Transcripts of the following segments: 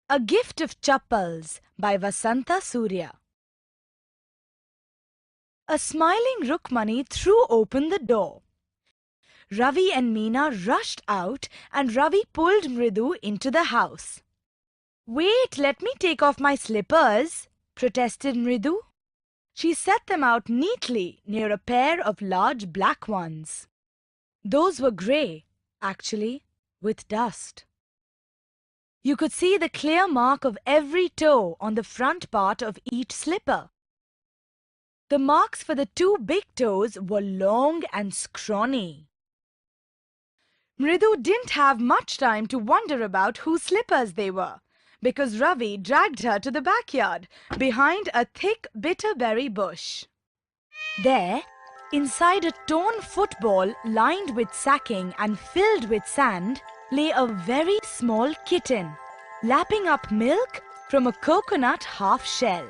A Gift of Chappals by Vasanta Surya. A smiling Rukmani threw open the door. Ravi and Meena rushed out and Ravi pulled Mridu into the house. "Wait, let me take off my slippers," protested Mridu. She set them out neatly near a pair of large black ones. Those were grey, actually, with dust. You could see the clear mark of every toe on the front part of each slipper. The marks for the two big toes were long and scrawny. Mridu didn't have much time to wonder about whose slippers they were, because Ravi dragged her to the backyard, behind a thick bitterberry bush. There, inside a torn football lined with sacking and filled with sand, lay a very small kitten, lapping up milk from a coconut half-shell.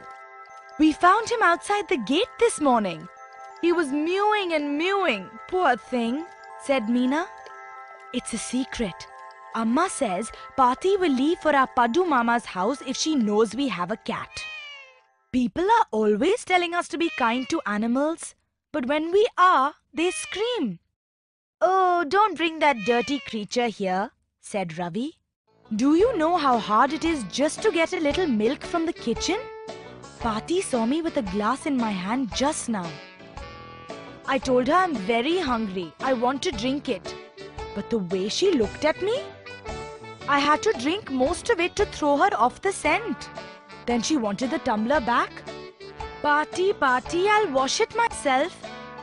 "We found him outside the gate this morning. He was mewing and mewing, poor thing," said Meena. "It's a secret. Amma says Pati will leave for our Paddu Mama's house if she knows we have a cat. People are always telling us to be kind to animals, but when we are, they scream." "Oh, don't bring that dirty creature here," said Ravi. "Do you know how hard it is just to get a little milk from the kitchen? Pati saw me with a glass in my hand just now. I told her I'm very hungry. I want to drink it. But the way she looked at me, I had to drink most of it to throw her off the scent. Then she wanted the tumbler back. Pati, I'll wash it myself.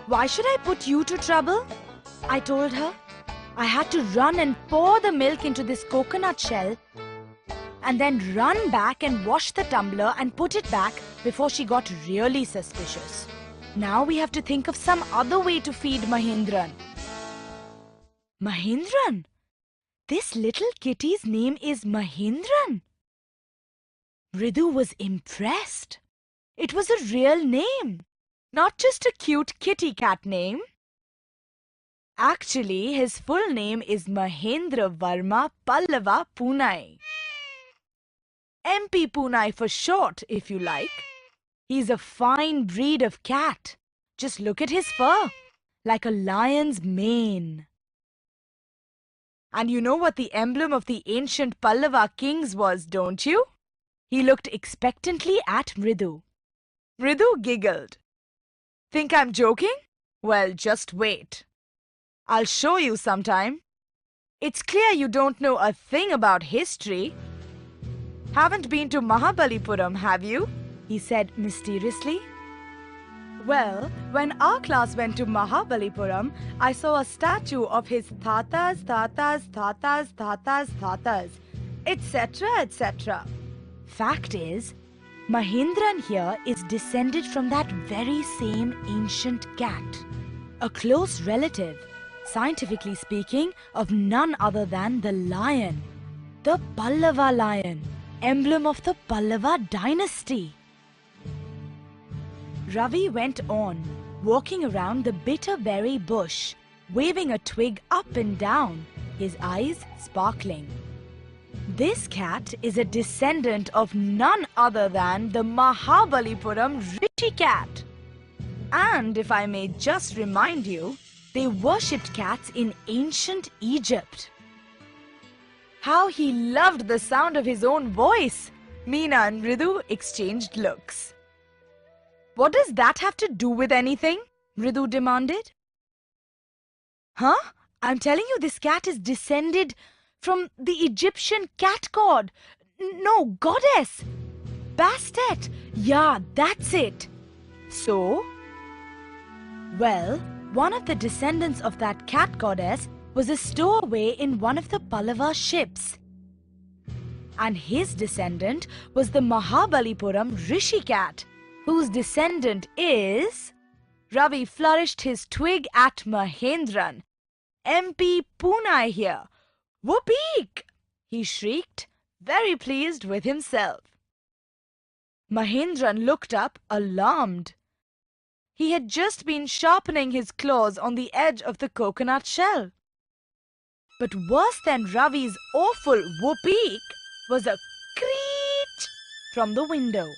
Why should I put you to trouble?" I told her. I had to run and pour the milk into this coconut shell and then run back and wash the tumbler and put it back before she got really suspicious. Now we have to think of some other way to feed Mahindran. Mahindran? This little kitty's name is Mahindran. Mridu was impressed. It was a real name, not just a cute kitty cat name. Actually, his full name is Mahendra Varma Pallava Punai. MP Punai for short, if you like. He's a fine breed of cat. Just look at his fur, like a lion's mane. And you know what the emblem of the ancient Pallava kings was, don't you? He looked expectantly at Mridu. Mridu giggled. "Think I'm joking? Well, just wait. I'll show you sometime. It's clear you don't know a thing about history. Haven't been to Mahabalipuram, have you?" he said mysteriously. "Well, when our class went to Mahabalipuram, I saw a statue of his Thatas, etc., etc. Fact is, Mahindran here is descended from that very same ancient cat. A close relative, scientifically speaking, of none other than the lion. The Pallava lion, emblem of the Pallava dynasty." Ravi went on, walking around the bitterberry bush, waving a twig up and down, his eyes sparkling. "This cat is a descendant of none other than the Mahabalipuram Rishi cat. And if I may just remind you, they worshipped cats in ancient Egypt." How he loved the sound of his own voice! Meena and Mridu exchanged looks. "What does that have to do with anything?" Mridu demanded. "Huh? I'm telling you this cat is descended from the Egyptian cat god. No, goddess! Bastet! Yeah, that's it. So? Well, one of the descendants of that cat goddess was a stowaway in one of the Pallava ships. And his descendant was the Mahabalipuram Rishi cat, whose descendant is..." Ravi flourished his twig at Mahendran. "MP Punai here. Whoopee!" he shrieked, very pleased with himself. Mahendran looked up, alarmed. He had just been sharpening his claws on the edge of the coconut shell. But worse than Ravi's awful whoopee was a creak from the window.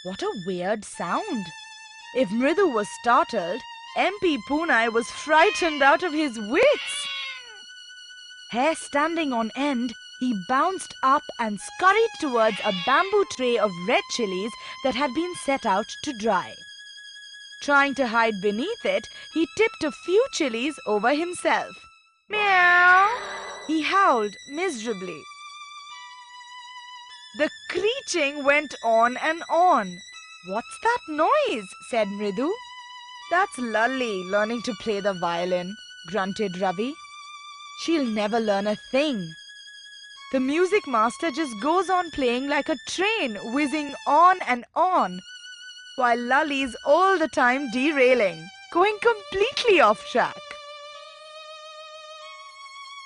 What a weird sound! If Mridu was startled, MP Poonai was frightened out of his wits. Hair standing on end, he bounced up and scurried towards a bamboo tray of red chilies that had been set out to dry. Trying to hide beneath it, he tipped a few chilies over himself. Meow! He howled miserably. The screeching went on and on. What's that noise? Said Mridu. That's Lalli learning to play the violin, grunted Ravi. She'll never learn a thing. The music master just goes on playing like a train, whizzing on and on, while Lalli's all the time derailing, going completely off track.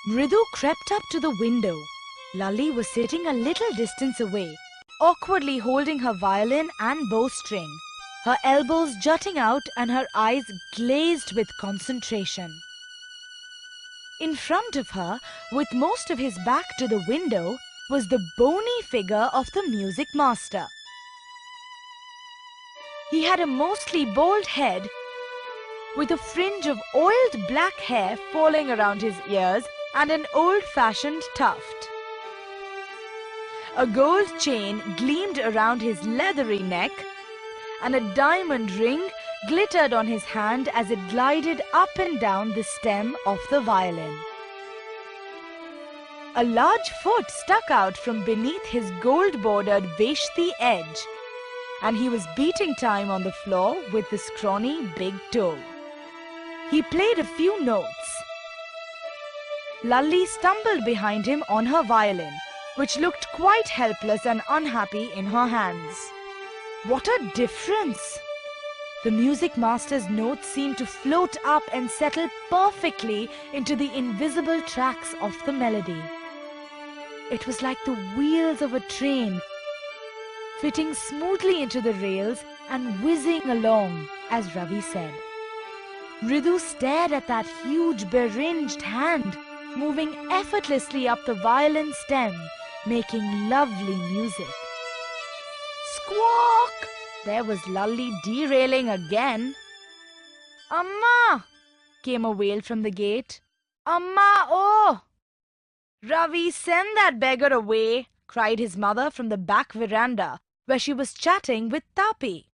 Mridu crept up to the window. Lalli was sitting a little distance away, awkwardly holding her violin and bowstring, her elbows jutting out and her eyes glazed with concentration. In front of her, with most of his back to the window, was the bony figure of the music master. He had a mostly bald head with a fringe of oiled black hair falling around his ears and an old-fashioned tuft. A gold chain gleamed around his leathery neck, and a diamond ring glittered on his hand as it glided up and down the stem of the violin. A large foot stuck out from beneath his gold-bordered Veshti edge, and he was beating time on the floor with the scrawny big toe. He played a few notes. Lalli stumbled behind him on her violin, which looked quite helpless and unhappy in her hands. What a difference! The music master's notes seemed to float up and settle perfectly into the invisible tracks of the melody. It was like the wheels of a train, fitting smoothly into the rails and whizzing along, as Ravi said. Mridu stared at that huge beringed hand, moving effortlessly up the violin stem, making lovely music. Squawk! There was Lalli derailing again. Amma! Came a wail from the gate. Amma, oh! Ravi, send that beggar away, cried his mother from the back veranda, where she was chatting with Tapi.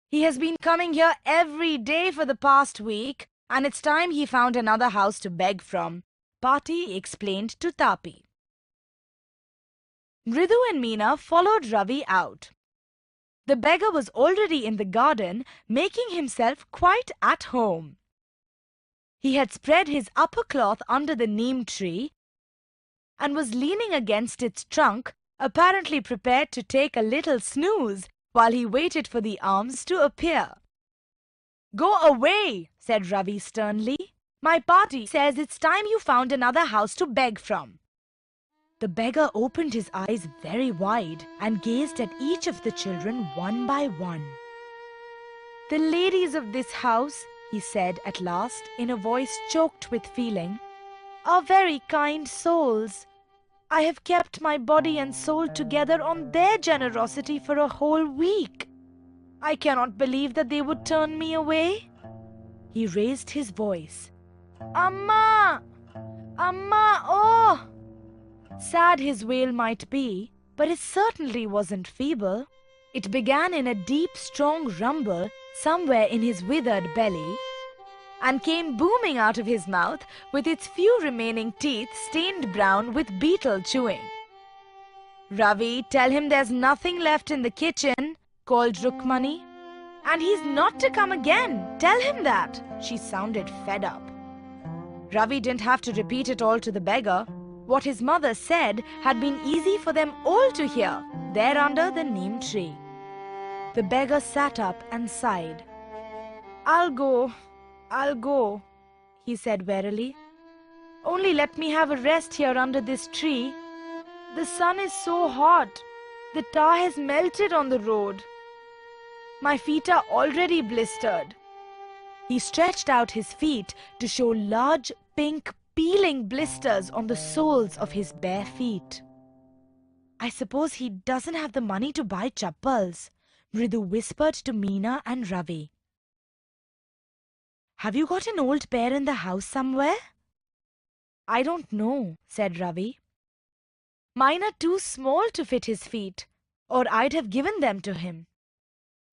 He has been coming here every day for the past week, and it's time he found another house to beg from, Pati explained to Tapi. Mridu and Meena followed Ravi out. The beggar was already in the garden, making himself quite at home. He had spread his upper cloth under the neem tree and was leaning against its trunk, apparently prepared to take a little snooze while he waited for the alms to appear. Go away, said Ravi sternly. My party says it's time you found another house to beg from. The beggar opened his eyes very wide and gazed at each of the children one by one. The ladies of this house, he said at last in a voice choked with feeling, are very kind souls. I have kept my body and soul together on their generosity for a whole week. I cannot believe that they would turn me away. He raised his voice. Amma! Amma, oh! Sad his wail might be, but it certainly wasn't feeble. It began in a deep, strong rumble somewhere in his withered belly and came booming out of his mouth with its few remaining teeth stained brown with beetle chewing. Ravi, tell him there's nothing left in the kitchen, called Rukmani. And he's not to come again. Tell him that. She sounded fed up. Ravi didn't have to repeat it all to the beggar. What his mother said had been easy for them all to hear, there under the neem tree. The beggar sat up and sighed. I'll go, he said wearily. Only let me have a rest here under this tree. The sun is so hot. The tar has melted on the road. My feet are already blistered. He stretched out his feet to show large, pink, peeling blisters on the soles of his bare feet. I suppose he doesn't have the money to buy chappals, Mridu whispered to Meena and Ravi. Have you got an old pair in the house somewhere? I don't know, said Ravi. Mine are too small to fit his feet, or I'd have given them to him.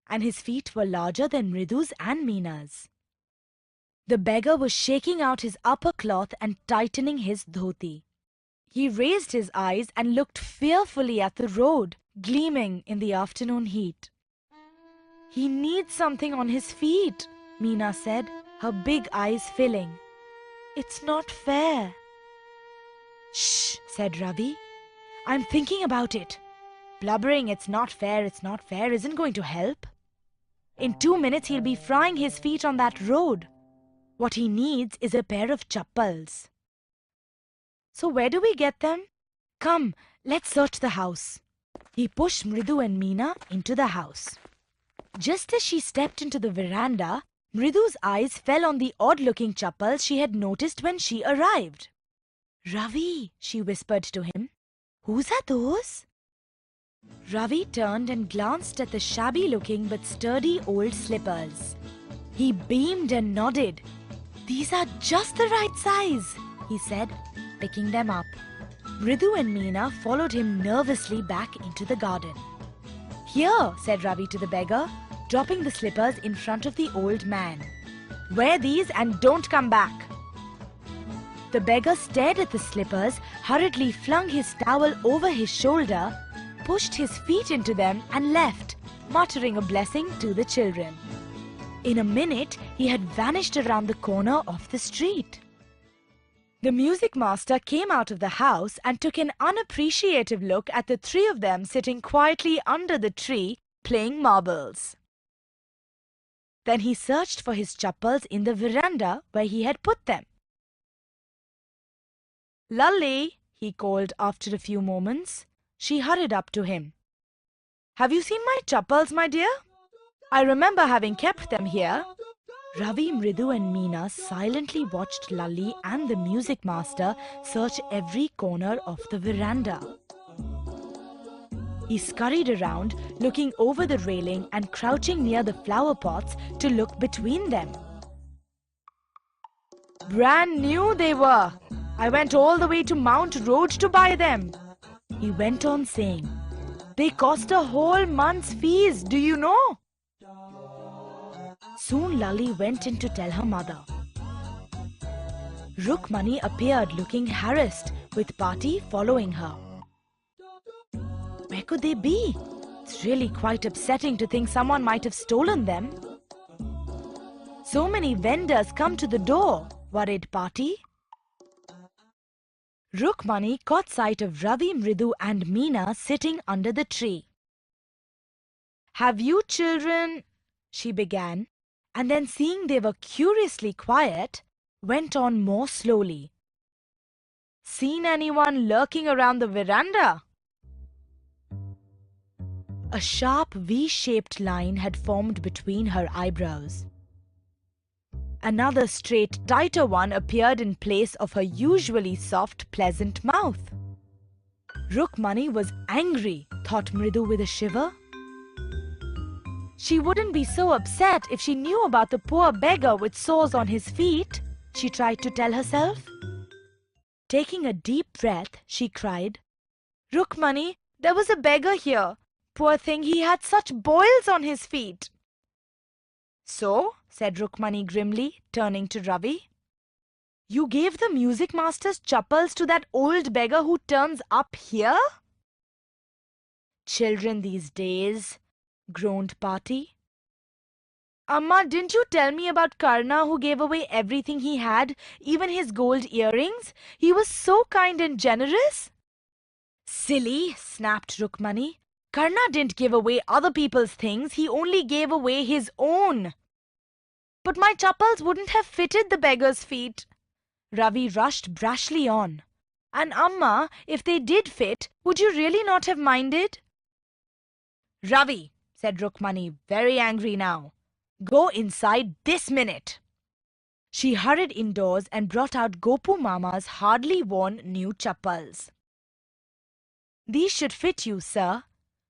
And his feet were larger than Mridu's and Meena's. The beggar was shaking out his upper cloth and tightening his dhoti. He raised his eyes and looked fearfully at the road, gleaming in the afternoon heat. He needs something on his feet, Meena said, her big eyes filling. It's not fair. Shh, said Ravi. I'm thinking about it. Blubbering it's not fair isn't going to help. In 2 minutes he'll be frying his feet on that road. What he needs is a pair of chappals. So where do we get them? Come, let's search the house. He pushed Mridu and Meena into the house. Just as she stepped into the veranda, Mridu's eyes fell on the odd-looking chappals she had noticed when she arrived. Ravi, she whispered to him. Whose are those? Ravi turned and glanced at the shabby-looking but sturdy old slippers. He beamed and nodded. These are just the right size, he said, picking them up. Mridu and Meena followed him nervously back into the garden. Here, said Ravi to the beggar, dropping the slippers in front of the old man. Wear these and don't come back. The beggar stared at the slippers, hurriedly flung his towel over his shoulder, pushed his feet into them and left, muttering a blessing to the children. In a minute, he had vanished around the corner of the street. The music master came out of the house and took an unappreciative look at the three of them sitting quietly under the tree, playing marbles. Then he searched for his chappals in the veranda where he had put them. Lalli, he called after a few moments. She hurried up to him. Have you seen my chappals, my dear? I remember having kept them here. Ravi, Mridu and Meena silently watched Lalli and the music master search every corner of the veranda. He scurried around, looking over the railing and crouching near the flower pots to look between them. Brand new they were. I went all the way to Mount Road to buy them. He went on saying, they cost a whole month's fees, do you know? Soon Lalli went in to tell her mother. Rukmani appeared looking harassed, with Pati following her. Where could they be? It's really quite upsetting to think someone might have stolen them. So many vendors come to the door, worried Pati. Rukmani caught sight of Ravi, Mridu and Meena sitting under the tree. Have you children, she began, and then seeing they were curiously quiet, went on more slowly. Seen anyone lurking around the veranda? A sharp V-shaped line had formed between her eyebrows. Another straight, tighter one appeared in place of her usually soft, pleasant mouth. Rukmani was angry, thought Mridu with a shiver. She wouldn't be so upset if she knew about the poor beggar with sores on his feet, she tried to tell herself. Taking a deep breath, she cried, Rukmani, there was a beggar here. Poor thing, he had such boils on his feet. So, said Rukmani grimly, turning to Ravi, you gave the music master's chappals to that old beggar who turns up here? Children these days, groaned Pati. Amma, didn't you tell me about Karna who gave away everything he had, even his gold earrings? He was so kind and generous. Silly, snapped Rukmani. Karna didn't give away other people's things, he only gave away his own. But my chappals wouldn't have fitted the beggar's feet. Ravi rushed brashly on. And Amma, if they did fit, would you really not have minded? Ravi, said Rukmani, very angry now. Go inside this minute. She hurried indoors and brought out Gopu Mama's hardly worn new chappals. These should fit you, sir.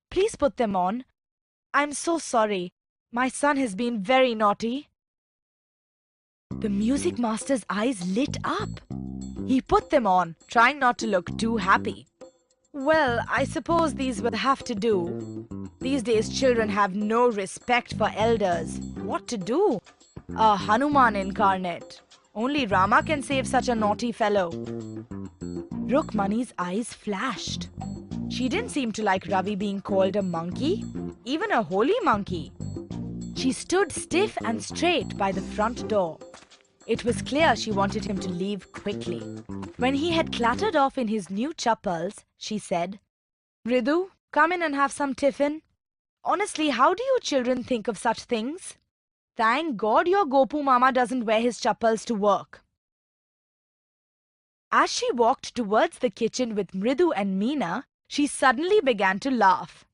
Please put them on. I'm so sorry. My son has been very naughty. The music master's eyes lit up. He put them on, trying not to look too happy. Well, I suppose these will have to do. These days children have no respect for elders. What to do? A Hanuman incarnate. Only Rama can save such a naughty fellow. Rukmani's eyes flashed. She didn't seem to like Ravi being called a monkey, even a holy monkey. She stood stiff and straight by the front door. It was clear she wanted him to leave quickly. When he had clattered off in his new chappals, she said, "Ridu, come in and have some tiffin. Honestly, how do you children think of such things? Thank God your Gopu Mama doesn't wear his chappals to work." As she walked towards the kitchen with Mridu and Meena, she suddenly began to laugh.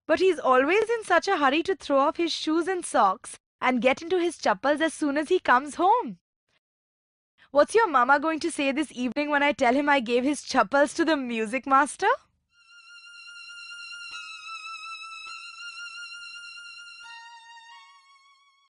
But he's always in such a hurry to throw off his shoes and socks and get into his chappals as soon as he comes home. What's your mama going to say this evening when I tell him I gave his chappals to the music master?